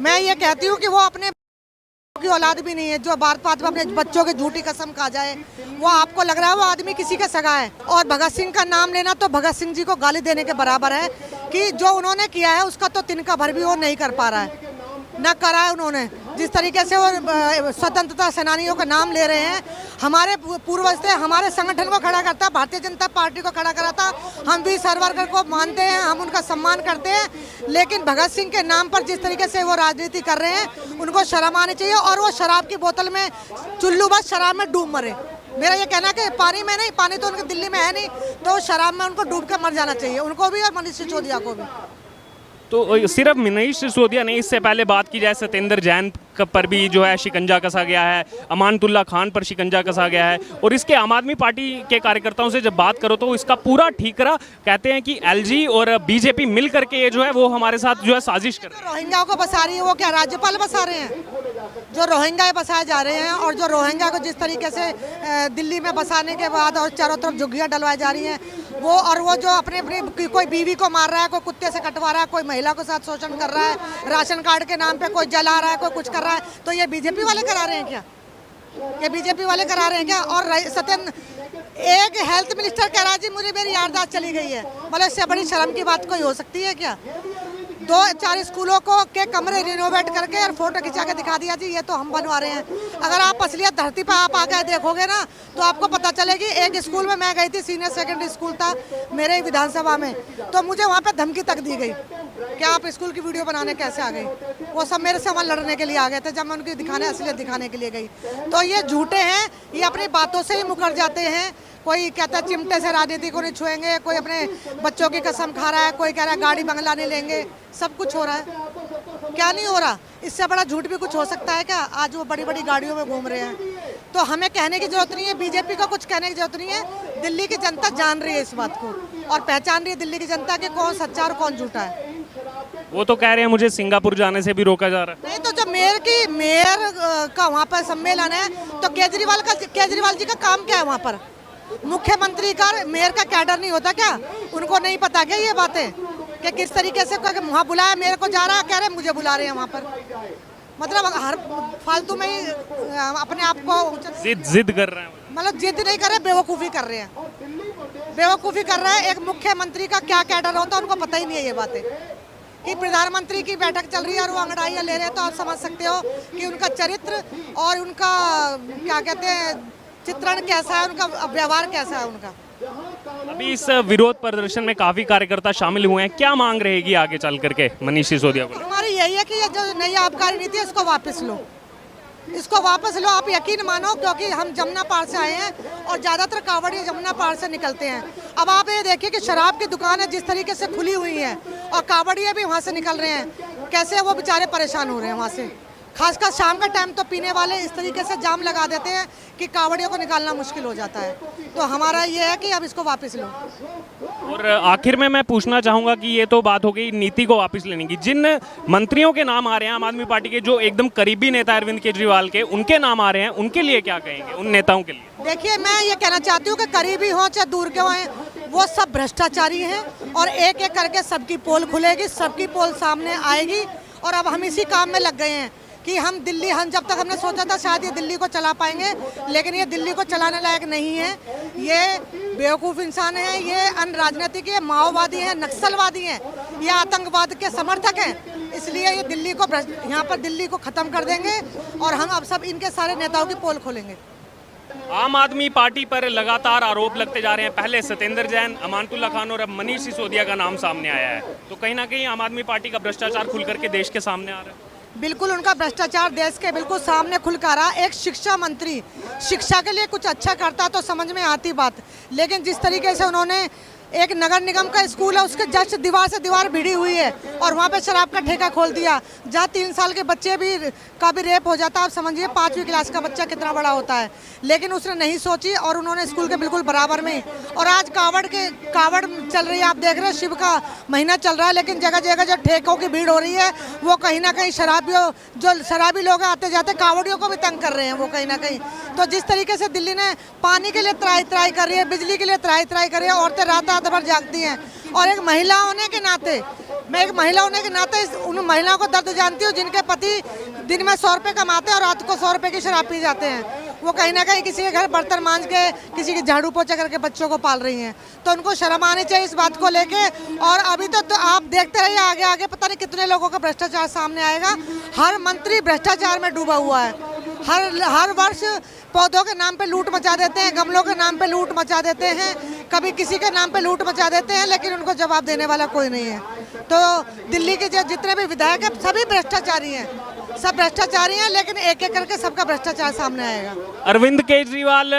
मैं ये कहती हूँ कि वो अपने की औलाद भी नहीं है जो भारत पात में अपने बच्चों की झूठी कसम खा जाए। वो आपको लग रहा है वो आदमी किसी का सगा है। और भगत सिंह का नाम लेना तो भगत सिंह जी को गाली देने के बराबर है कि जो उन्होंने किया है उसका तो तिनका भर भी वो नहीं कर पा रहा है, न करा है उन्होंने। जिस तरीके से वो स्वतंत्रता सेनानियों का नाम ले रहे हैं, हमारे पूर्वज थे, हमारे संगठन को खड़ा करता, भारतीय जनता पार्टी को खड़ा करा था। हम भी सावरकर को मानते हैं, हम उनका सम्मान करते हैं, लेकिन भगत सिंह के नाम पर जिस तरीके से वो राजनीति कर रहे हैं उनको शर्म आनी चाहिए। और वो शराब की बोतल में चुल्लू बस शराब में डूब मरे। मेरा ये कहना है कि पानी में नहीं, पानी तो उनके दिल्ली में है नहीं, तो शराब में उनको डूब कर मर जाना चाहिए, उनको भी और मनीष सिसोदिया को भी। तो सिर्फ मनीष सिसोदिया नहीं, इससे पहले बात की जाए सत्येंद्र जैन पर भी जो है शिकंजा कसा गया है, अमानतुल्लाह खान पर शिकंजा कसा गया है। और इसके आम आदमी पार्टी के कार्यकर्ताओं से जब बात करो तो इसका पूरा ठीकरा कहते हैं कि एलजी और बीजेपी मिल करके ये जो है वो हमारे साथ जो है साजिश कर रहे हैं। रोहिंग्या को बसा रही है, वो क्या राज्यपाल बसा रहे हैं? जो रोहिंग्या बसाए जा रहे हैं और जो रोहिंग्या को जिस तरीके से दिल्ली में बसाने के बाद और चारों तरफ झुग्गियाँ डलवाई जा रही हैं वो, और वो जो अपने कोई बीवी को मार रहा है, कोई कुत्ते से कटवा रहा है, कोई महिला के साथ शोषण कर रहा है, राशन कार्ड के नाम पे कोई जला रहा है, कोई कुछ कर रहा है, तो ये बीजेपी वाले करा रहे हैं क्या? ये बीजेपी वाले करा रहे हैं क्या? और सत्येंद्र एक हेल्थ मिनिस्टर कह रहा है जी मुझे मेरी याददाश्त चली गई है। मतलब इससे बड़ी शर्म की बात कोई हो सकती है क्या? 2-4 स्कूलों को के कमरे रिनोवेट करके और फोटो खिंचा के दिखा दिया जी ये तो हम बनवा रहे हैं। अगर आप असलियत धरती पर आप आकर देखोगे ना तो आपको पता चलेगी। एक स्कूल में मैं गई थी, सीनियर सेकेंडरी स्कूल था मेरे विधानसभा में, तो मुझे वहाँ पे धमकी तक दी गई कि आप स्कूल की वीडियो बनाने कैसे आ गई। वो सब मेरे से वहाँ लड़ने के लिए आ गए थे जब मैं उनकी असलियत दिखाने के लिए गई। तो ये झूठे हैं, ये अपनी बातों से ही मुकर जाते हैं। कोई कहता है चिमटे से राजनीति को नहीं छुएंगे, कोई अपने बच्चों की कसम खा रहा है, कोई कह रहा है गाड़ी बंगला नहीं लेंगे। सब कुछ हो रहा है, क्या नहीं हो रहा? इससे बड़ा झूठ भी कुछ हो सकता है क्या? आज वो बड़ी बड़ी गाड़ियों में घूम रहे हैं, तो हमें कहने की जरूरत नहीं है, बीजेपी को कुछ कहने की जरूरत नहीं है। दिल्ली की जनता जान रही है इस बात को और पहचान रही है दिल्ली की जनता के कौन सच्चा और कौन झूठा है। वो तो कह रहे हैं मुझे सिंगापुर जाने से भी रोका जा रहा है। नहीं तो जो मेयर का वहाँ पर सम्मेलन है, तो केजरीवाल जी का काम क्या है वहाँ पर? मुख्यमंत्री का मेयर का कैडर नहीं होता क्या? उनको नहीं पता क्या ये बातें कि किस तरीके से वहाँ बुलाया, मेरे को जा रहा, कह रहे मुझे बुला रहे हैं वहाँ पर। मतलब हर फालतू में ही अपने आप को जिद कर रहे हैं। मतलब जिद नहीं कर रहे, बेवकूफ़ी कर रहे हैं, बेवकूफ़ी कर रहे हैं। एक मुख्यमंत्री का क्या कैडर होता है उनको पता ही नहीं है ये बातें। कि प्रधानमंत्री की बैठक चल रही है और वो अंगड़ाइयाँ ले रहे हैं, तो आप समझ सकते हो कि उनका चरित्र और उनका क्या कहते हैं चित्रण कैसा है, उनका व्यवहार कैसा है उनका। अभी इस विरोध प्रदर्शन में काफी कार्यकर्ता शामिल हुए हैं, क्या मांग रहेगी आगे चल करके मनीष सिसोदिया को? हमारी यही है कि ये जो नई आबकारी नीति है इसको वापस लो, इसको वापस लो। आप यकीन मानो, क्योंकि हम जमुना पार से आए हैं और ज़्यादातर कांवड़िए जमुना पार से निकलते हैं। अब आप ये देखिए कि शराब की दुकानें जिस तरीके से खुली हुई हैं और कांवड़िए भी वहाँ से निकल रहे हैं, कैसे वो बेचारे परेशान हो रहे हैं वहाँ से। खासकर शाम का टाइम तो पीने वाले इस तरीके से जाम लगा देते हैं कि कांवड़ियों को निकालना मुश्किल हो जाता है। तो हमारा ये है कि अब इसको वापस लो। और आखिर में मैं पूछना चाहूँगा कि ये तो बात हो गई नीति को वापस लेने की, जिन मंत्रियों के नाम आ रहे हैं आम आदमी पार्टी के जो एकदम करीबी नेता अरविंद केजरीवाल के, उनके नाम आ रहे हैं, उनके लिए क्या कहेंगे, उन नेताओं के लिए? देखिए मैं ये कहना चाहती हूँ कि करीबी हो चाहे दूर के हों, वो सब भ्रष्टाचारी हैं और एक एक करके सबकी पोल खुलेगी, सबकी पोल सामने आएगी। और अब हम इसी काम में लग गए हैं कि हम जब तक हमने सोचा था शायद ये दिल्ली को चला पाएंगे, लेकिन ये दिल्ली को चलाने लायक नहीं है। ये बेवकूफ़ इंसान है, ये अनराजनीतिक है, माओवादी हैं, नक्सलवादी हैं, ये आतंकवाद के समर्थक हैं। इसलिए ये दिल्ली को यहाँ पर दिल्ली को ख़त्म कर देंगे और हम अब सब इनके सारे नेताओं की पोल खोलेंगे। आम आदमी पार्टी पर लगातार आरोप लगते जा रहे हैं, पहले सत्येंद्र जैन, अमानतुल्लाह खान और अब मनीष सिसोदिया का नाम सामने आया है, तो कहीं ना कहीं आम आदमी पार्टी का भ्रष्टाचार खुल करके देश के सामने आ रहा है। बिल्कुल उनका भ्रष्टाचार देश के बिल्कुल सामने खुल कर रहा। एक शिक्षा मंत्री शिक्षा के लिए कुछ अच्छा करता तो समझ में आती बात, लेकिन जिस तरीके से उन्होंने एक नगर निगम का स्कूल है उसके जस्ट दीवार से दीवार भिड़ी हुई है और वहाँ पे शराब का ठेका खोल दिया, जहाँ 3 साल के बच्चे का भी रेप हो जाता है। आप समझिए 5वीं क्लास का बच्चा कितना बड़ा होता है, लेकिन उसने नहीं सोची और उन्होंने स्कूल के बिल्कुल बराबर में। और आज कावड़ चल रही है, आप देख रहे हैं शिव का महीना चल रहा है, लेकिन जगह जगह जो ठेकों की भीड़ हो रही है वो कहीं ना कहीं शराबी लोग आते जाते कावड़ियों को भी तंग कर रहे हैं वो कहीं ना कहीं। तो जिस तरीके से दिल्ली ने पानी के लिए त्राई कर रही है, बिजली के लिए त्राई कर रही है, औरतें रात भर जागती हैं और एक महिला होने के नाते मैं एक महिला होने के नाते उन महिलाओं को दर्द जानती हूँ जिनके पति दिन में 100 रुपये कमाते हैं और रात को 100 रुपये की शराब पी जाते हैं। वो कहीं ना कहीं किसी के घर बर्तन मांज के, किसी की झाड़ू पोछा करके बच्चों को पाल रही हैं। तो उनको शर्म आनी चाहिए इस बात को लेके। और अभी तो आप देखते रहिए, आगे आगे पता नहीं कितने लोगों का भ्रष्टाचार सामने आएगा। हर मंत्री भ्रष्टाचार में डूबा हुआ है। हर वर्ष पौधों के नाम पे लूट मचा देते हैं, गमलों के नाम पे लूट मचा देते हैं, कभी किसी के नाम पे लूट मचा देते हैं, लेकिन उनको जवाब देने वाला कोई नहीं है। तो दिल्ली के जितने भी विधायक हैं सभी भ्रष्टाचारी हैं, सब भ्रष्टाचारी हैं, लेकिन एक एक करके सबका भ्रष्टाचार सामने आएगा। अरविंद केजरीवाल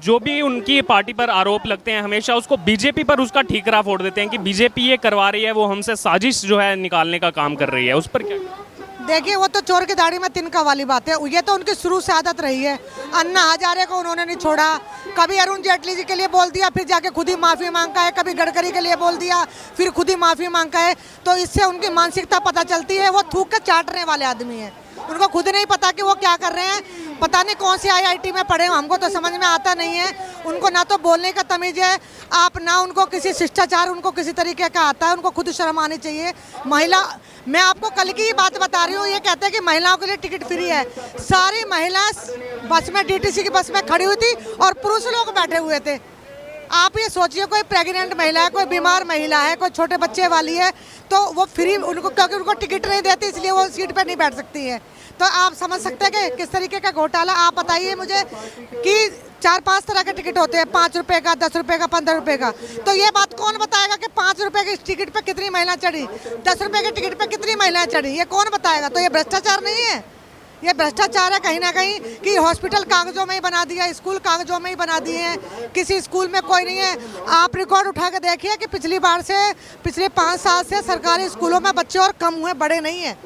जो भी उनकी पार्टी पर आरोप लगते हैं हमेशा उसको बीजेपी पर उसका ठीकरा फोड़ देते हैं कि बीजेपी ये करवा रही है, वो हमसे साजिश जो है निकालने का काम कर रही है। उस पर क्या? देखिए, वो तो चोर की दाढ़ी में तिनका वाली बात है। ये तो उनकी शुरू से आदत रही है। अन्ना हजारे को उन्होंने नहीं छोड़ा, कभी अरुण जेटली जी के लिए बोल दिया, फिर जाके खुद ही माफ़ी मांगा है, कभी गडकरी के लिए बोल दिया, फिर खुद ही माफ़ी मांगा है। तो इससे उनकी मानसिकता पता चलती है। वो थूक के चाटने वाले आदमी हैं। उनको खुद नहीं पता कि वो क्या कर रहे हैं। पता नहीं कौन सी IIT में पढ़े, हमको तो समझ में आता नहीं है। उनको ना तो बोलने का तमीज़ है, आप ना उनको किसी शिष्टाचार उनको किसी तरीके का आता है। उनको खुद शर्म आनी चाहिए। महिला, मैं आपको कल की ही बात बता रही हूँ, ये कहते हैं कि महिलाओं के लिए टिकट फ्री है। सारी महिला बस में, DTC की बस में खड़ी हुई थी और पुरुष लोग बैठे हुए थे। आप ये सोचिए, कोई प्रेग्नेंट महिला है, कोई बीमार महिला है, कोई छोटे बच्चे वाली है, तो वो फ्री उनको, क्योंकि उनको टिकट नहीं देती इसलिए वो सीट पर नहीं बैठ सकती है। तो आप समझ सकते हैं कि किस तरीके का घोटाला। आप बताइए मुझे कि 4-5 तरह के टिकट होते हैं, 5 रुपए का, 10 रुपए का, 15 रुपए का। तो ये बात कौन बताएगा कि 5 रुपए की टिकट पे कितनी महिला चढ़ी, 10 रुपए की टिकट पे कितनी महिलाएं चढ़ी? ये कौन बताएगा? तो ये भ्रष्टाचार नहीं है, ये भ्रष्टाचार है कहीं ना कहीं। कि हॉस्पिटल कागजों में ही बना दिया, स्कूल कागजों में ही बना दिए हैं, किसी स्कूल में कोई नहीं है। आप रिकॉर्ड उठा के देखिए कि पिछली 5 साल से सरकारी स्कूलों में बच्चे और कम हुए, बड़े नहीं है।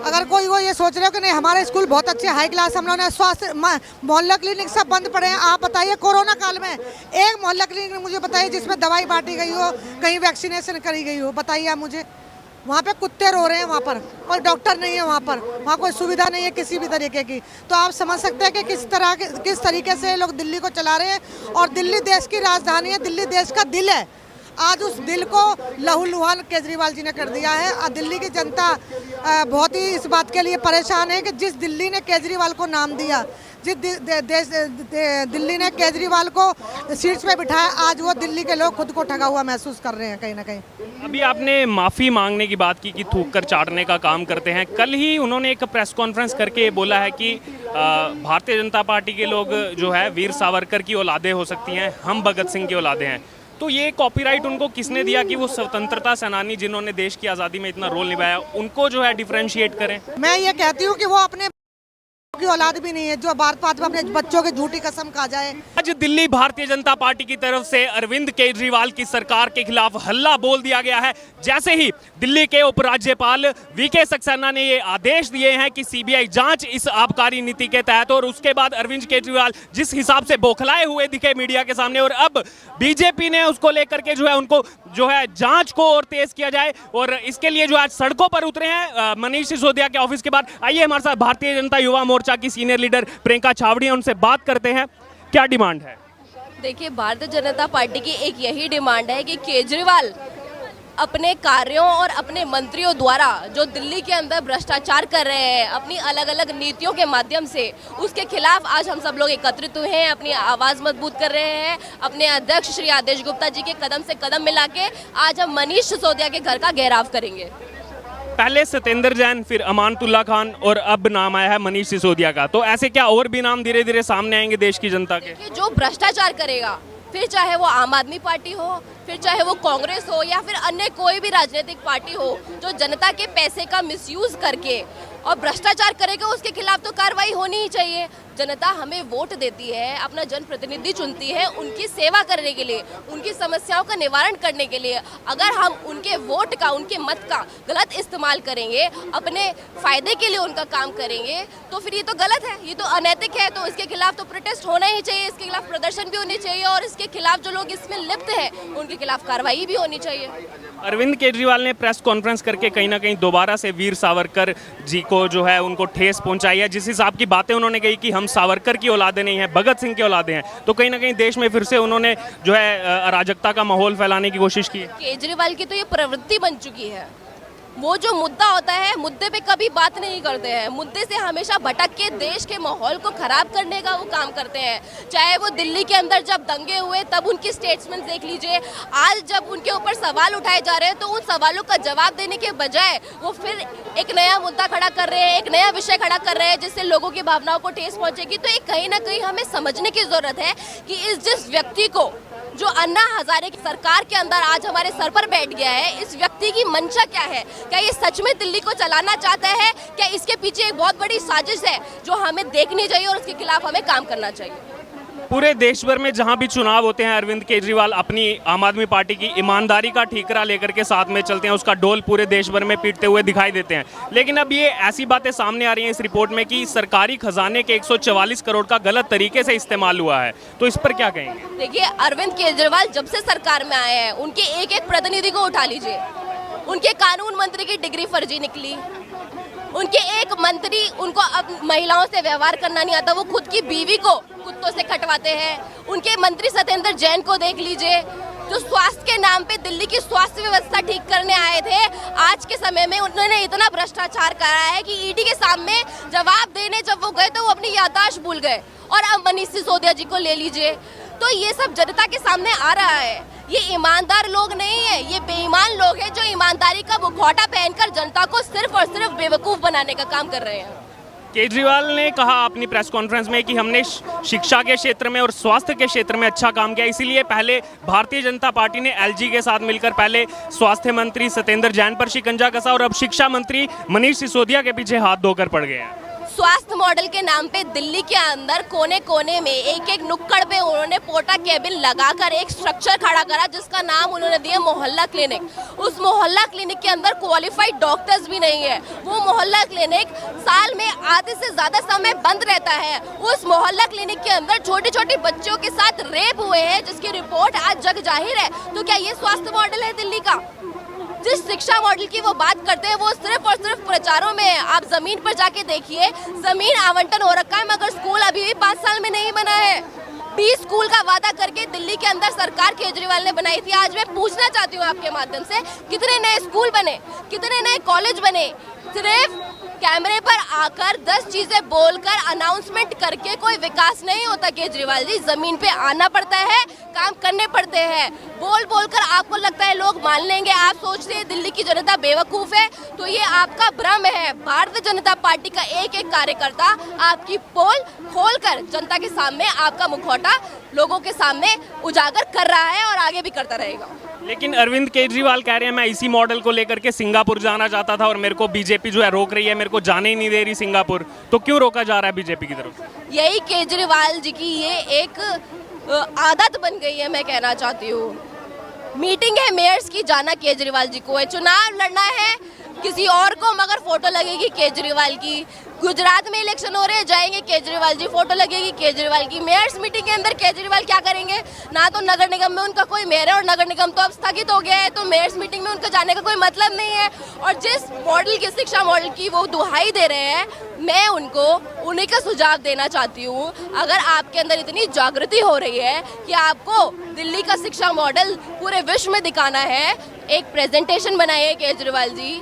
अगर कोई वो ये सोच रहे हो कि नहीं हमारे स्कूल बहुत अच्छे हाई क्लास, हम लोगों ने स्वास्थ्य मोहल्ला क्लिनिक सब बंद पड़े हैं। आप बताइए, कोरोना काल में एक मोहल्ला क्लिनिक मुझे बताइए जिसमें दवाई बांटी गई हो, कहीं वैक्सीनेशन करी गई हो, बताइए आप मुझे। वहाँ पे कुत्ते रो रहे हैं, वहाँ पर कोई डॉक्टर नहीं है, वहाँ कोई सुविधा नहीं है किसी भी तरीके की। तो आप समझ सकते हैं कि किस तरीके से लोग दिल्ली को चला रहे हैं। और दिल्ली देश की राजधानी है, दिल्ली देश का दिल है। आज उस दिल को लहूलुहान केजरीवाल जी ने कर दिया है। और दिल्ली की जनता बहुत ही इस बात के लिए परेशान है कि जिस दिल्ली ने केजरीवाल को नाम दिया, जिस दिल्ली ने केजरीवाल को सीट्स पे बिठाया, आज वो दिल्ली के लोग खुद को ठगा हुआ महसूस कर रहे हैं कहीं ना कहीं। अभी आपने माफ़ी मांगने की बात की कि थूक कर चाटने का काम करते हैं। कल ही उन्होंने एक प्रेस कॉन्फ्रेंस करके बोला है कि भारतीय जनता पार्टी के लोग जो है वीर सावरकर की औलादे हो सकती हैं, हम भगत सिंह की औलादे हैं। तो ये कॉपीराइट उनको किसने दिया कि वो स्वतंत्रता सेनानी जिन्होंने देश की आज़ादी में इतना रोल निभाया, उनको जो है डिफरेंशिएट करें? मैं ये कहती हूँ कि वो अपने की औलाद भी नहीं है जो बात में अपने बच्चों की झूठी कसम खा जाए। आज दिल्ली भारतीय जनता पार्टी की तरफ से अरविंद केजरीवाल की सरकार के खिलाफ हल्ला बोल दिया गया है। जैसे ही दिल्ली के उपराज्यपाल VK सक्सेना ने ये आदेश दिए हैं कि CBI जांच इस आबकारी नीति के तहत, और उसके बाद अरविंद केजरीवाल जिस हिसाब से बौखलाए हुए दिखे मीडिया के सामने, और अब बीजेपी ने उसको लेकर के जो है उनको जो है जांच को और तेज किया जाए, और इसके लिए जो आज सड़कों पर उतरे हैं मनीष सिसोदिया के ऑफिस के बाद। आइए हमारे साथ भारतीय जनता युवा मोर्चा की सीनियर लीडर प्रियंका छावड़ी है, उनसे बात करते हैं क्या डिमांड है। देखिए, भारतीय जनता पार्टी की एक यही डिमांड है कि केजरीवाल अपने कार्यों और अपने मंत्रियों द्वारा जो दिल्ली के अंदर भ्रष्टाचार कर रहे हैं अपनी अलग अलग नीतियों के माध्यम से, उसके खिलाफ आज हम सब लोग एकत्रित हुए हैं, अपनी आवाज़ मजबूत कर रहे हैं। अपने अध्यक्ष श्री आदेश गुप्ता जी के कदम से कदम मिला के आज हम मनीष सिसोदिया के घर का घेराव करेंगे। पहले सत्येंद्र जैन, फिर अमानतुल्ला खान, और अब नाम आया है मनीष सिसोदिया का। तो ऐसे क्या और भी नाम धीरे धीरे सामने आएंगे देश की जनता के? जो भ्रष्टाचार करेगा, फिर चाहे वो आम आदमी पार्टी हो, फिर चाहे वो कांग्रेस हो, या फिर अन्य कोई भी राजनीतिक पार्टी हो, जो जनता के पैसे का मिसयूज करके और भ्रष्टाचार करेगा, उसके खिलाफ तो कार्रवाई होनी ही चाहिए। जनता हमें वोट देती है, अपना जनप्रतिनिधि चुनती है उनकी सेवा करने के लिए, उनकी समस्याओं का निवारण करने के लिए। अगर हम उनके वोट का, उनके मत का गलत इस्तेमाल करेंगे, अपने फायदे के लिए उनका काम करेंगे, तो फिर ये तो गलत है, ये तो अनैतिक है। तो इसके खिलाफ तो प्रोटेस्ट होना ही चाहिए, इसके खिलाफ प्रदर्शन भी होनी चाहिए, और इसके खिलाफ जो लोग इसमें लिप्त हैं उनके खिलाफ कार्रवाई भी होनी चाहिए। अरविंद केजरीवाल ने प्रेस कॉन्फ्रेंस करके कहीं ना कहीं दोबारा से वीर सावरकर जी को जो है उनको ठेस पहुंचाई है। जिस हिसाब की बातें उन्होंने कही कि हम सावरकर की औलादे नहीं है, भगत सिंह की औलादे हैं, तो कहीं ना कहीं देश में फिर से उन्होंने जो है अराजकता का माहौल फैलाने की कोशिश की है। केजरीवाल की तो ये प्रवृत्ति बन चुकी है। वो जो मुद्दा होता है, मुद्दे पे कभी बात नहीं करते हैं, मुद्दे से हमेशा भटक के देश के माहौल को खराब करने का वो काम करते हैं। चाहे वो दिल्ली के अंदर जब दंगे हुए तब उनकी स्टेटमेंट देख लीजिए, आज जब उनके ऊपर सवाल उठाए जा रहे हैं तो उन सवालों का जवाब देने के बजाय वो फिर एक नया मुद्दा खड़ा कर रहे हैं, एक नया विषय खड़ा कर रहे हैं जिससे लोगों की भावनाओं को ठेस पहुंचेगी। तो एक कहीं ना कहीं हमें समझने की जरूरत है कि इस जिस व्यक्ति को जो अन्ना हजारे की सरकार के अंदर आज हमारे सर पर बैठ गया है, इस व्यक्ति की मंशा क्या है? क्या ये सच में दिल्ली को चलाना चाहता है? क्या इसके पीछे एक बहुत बड़ी साजिश है जो हमें देखनी चाहिए और उसके खिलाफ हमें काम करना चाहिए? पूरे देश भर में जहां भी चुनाव होते हैं, अरविंद केजरीवाल अपनी आम आदमी पार्टी की ईमानदारी का ठीकरा लेकर के साथ में चलते हैं, उसका ढोल पूरे देश भर में पीटते हुए दिखाई देते हैं। लेकिन अब ये ऐसी बातें सामने आ रही हैं इस रिपोर्ट में कि सरकारी खजाने के 144 करोड़ का गलत तरीके से इस्तेमाल हुआ है, तो इस पर क्या कहेंगे? देखिए, अरविंद केजरीवाल जब से सरकार में आए हैं उनके एक एक प्रतिनिधि को उठा लीजिए, उनके कानून मंत्री की डिग्री फर्जी निकली, उनके एक मंत्री, उनको अब महिलाओं से व्यवहार करना नहीं आता, वो खुद की बीवी को कुत्तों से कटवाते हैं। उनके मंत्री सत्येंद्र जैन को देख लीजिए, जो स्वास्थ्य के नाम पे दिल्ली की स्वास्थ्य व्यवस्था ठीक करने आए थे, आज के समय में उन्होंने इतना भ्रष्टाचार करा है कि ईडी के सामने जवाब देने जब वो गए तो वो अपनी याददाश्त भूल गए। और अब मनीष सिसोदिया जी को ले लीजिए, तो ये सब जनता के सामने आ रहा है। ये ईमानदार लोग नहीं है, ये बेईमान लोग हैं जो ईमानदारी का मुखौटा पहनकर जनता को सिर्फ और सिर्फ बेवकूफ बनाने का काम कर रहे हैं। केजरीवाल ने कहा अपनी प्रेस कॉन्फ्रेंस में कि हमने शिक्षा के क्षेत्र में और स्वास्थ्य के क्षेत्र में अच्छा काम किया, इसीलिए पहले भारतीय जनता पार्टी ने एलजी के साथ मिलकर पहले स्वास्थ्य मंत्री सत्येंद्र जैन पर शिकंजा कसा और अब शिक्षा मंत्री मनीष सिसोदिया के पीछे हाथ धोकर पड़ गए हैं। स्वास्थ्य मॉडल के नाम पे दिल्ली के अंदर कोने कोने में एक एक नुक्कड़ पे उन्होंने पोटा केबिन लगाकर एक स्ट्रक्चर खड़ा करा जिसका नाम उन्होंने दिया मोहल्ला क्लिनिक। उस मोहल्ला क्लिनिक के अंदर क्वालिफाइड डॉक्टर्स भी नहीं है। वो मोहल्ला क्लिनिक साल में आधे से ज्यादा समय बंद रहता है। उस मोहल्ला क्लिनिक के अंदर छोटे छोटे बच्चों के साथ रेप हुए हैं जिसकी रिपोर्ट आज जग जाहिर है। तो क्या ये स्वास्थ्य मॉडल है दिल्ली का? जिस शिक्षा मॉडल की वो बात करते हैं वो सिर्फ और सिर्फ प्रचारों में है। आप जमीन पर जाके देखिए, जमीन आवंटन हो रखा है मगर स्कूल अभी भी 5 साल में नहीं बना है। 20 स्कूल का वादा करके दिल्ली के अंदर सरकार केजरीवाल ने बनाई थी। आज मैं पूछना चाहती हूँ आपके माध्यम से, कितने नए स्कूल बने, कितने नए कॉलेज बने? सिर्फ कैमरे पर आकर 10 चीजें बोलकर अनाउंसमेंट करके कोई विकास नहीं होता केजरीवाल जी। जमीन पे आना पड़ता है, काम करने पड़ते हैं। बोल बोलकर आपको लगता है लोग मान लेंगे, आप सोचते हैं दिल्ली की जनता बेवकूफ है, तो ये आपका भ्रम है। भारतीय जनता पार्टी का एक एक कार्यकर्ता आपकी पोल खोलकर जनता के सामने आपका मुखौटा लोगों के सामने उजागर कर रहा है और आगे भी करता रहेगा। लेकिन अरविंद केजरीवाल कह रहे हैं मैं इसी मॉडल को लेकर के सिंगापुर जाना चाहता था और मेरे को बीजेपी जो है रोक रही है, मेरे को जाने ही नहीं दे रही सिंगापुर। तो क्यों रोका जा रहा है बीजेपी की तरफ? यही केजरीवाल जी की ये एक आदत बन गई है, मैं कहना चाहती हूँ। मीटिंग है मेयर्स की, जाना केजरीवाल जी को है। चुनाव लड़ना है किसी और को मगर फोटो लगेगी केजरीवाल की। गुजरात में इलेक्शन हो रहे हैं, जाएंगे केजरीवाल जी, फोटो लगेगी केजरीवाल की। मेयर्स मीटिंग के अंदर केजरीवाल क्या करेंगे? ना तो नगर निगम में उनका कोई मेयर है और नगर निगम तो अब स्थगित हो गया है, तो मेयर्स मीटिंग में उनका जाने का कोई मतलब नहीं है। और जिस मॉडल की, शिक्षा मॉडल की वो दुहाई दे रहे हैं, मैं उनको उन्हीं का सुझाव देना चाहती हूँ। अगर आपके अंदर इतनी जागृति हो रही है कि आपको दिल्ली का शिक्षा मॉडल पूरे विश्व में दिखाना है, एक प्रेजेंटेशन बनाइए केजरीवाल जी,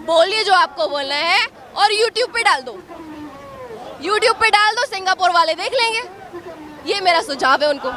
बोलिए जो आपको बोलना है और यूट्यूब पे डाल दो। यूट्यूब पे डाल दो, सिंगापुर वाले देख लेंगे। ये मेरा सुझाव है उनको।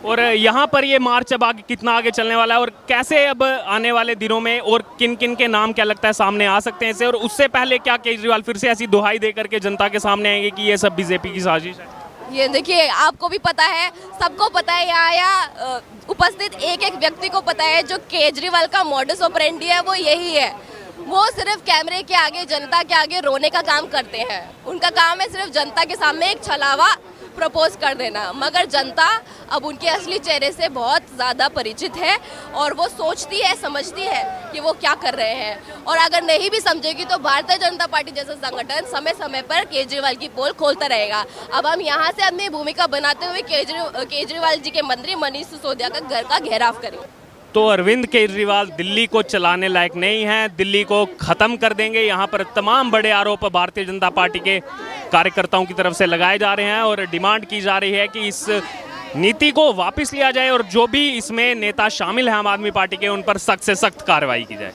और यहाँ पर ये मार्च अब आगे कितना आगे चलने वाला है और कैसे अब आने वाले दिनों में और किन किन के नाम क्या लगता है सामने आ सकते हैं इसे? और उससे पहले क्या केजरीवाल फिर से ऐसी दुहाई दे करके जनता के सामने आएंगे कि ये सब बीजेपी की साजिश है? ये देखिए, आपको भी पता है, सबको पता है, यहाँ उपस्थित एक एक व्यक्ति को पता है जो केजरीवाल का मॉडस ऑपरेंडी है वो यही है। वो सिर्फ कैमरे के आगे, जनता के आगे रोने का काम करते हैं। उनका काम है सिर्फ जनता के सामने एक छलावा प्रपोज कर देना, मगर जनता अब उनके असली चेहरे से बहुत ज़्यादा परिचित है और वो सोचती है, समझती है कि वो क्या कर रहे हैं। और अगर नहीं भी समझेगी तो भारतीय जनता पार्टी जैसा संगठन समय समय पर केजरीवाल की पोल खोलता रहेगा। अब हम यहाँ से अपनी भूमिका बनाते हुए केजरीवाल जी के मंत्री मनीष सिसोदिया का घर का घेराव करेंगे। तो अरविंद केजरीवाल दिल्ली को चलाने लायक नहीं हैं, दिल्ली को ख़त्म कर देंगे। यहाँ पर तमाम बड़े आरोप भारतीय जनता पार्टी के कार्यकर्ताओं की तरफ से लगाए जा रहे हैं और डिमांड की जा रही है कि इस नीति को वापस लिया जाए और जो भी इसमें नेता शामिल हैं आम आदमी पार्टी के, उन पर सख्त से सख्त कार्रवाई की जाए।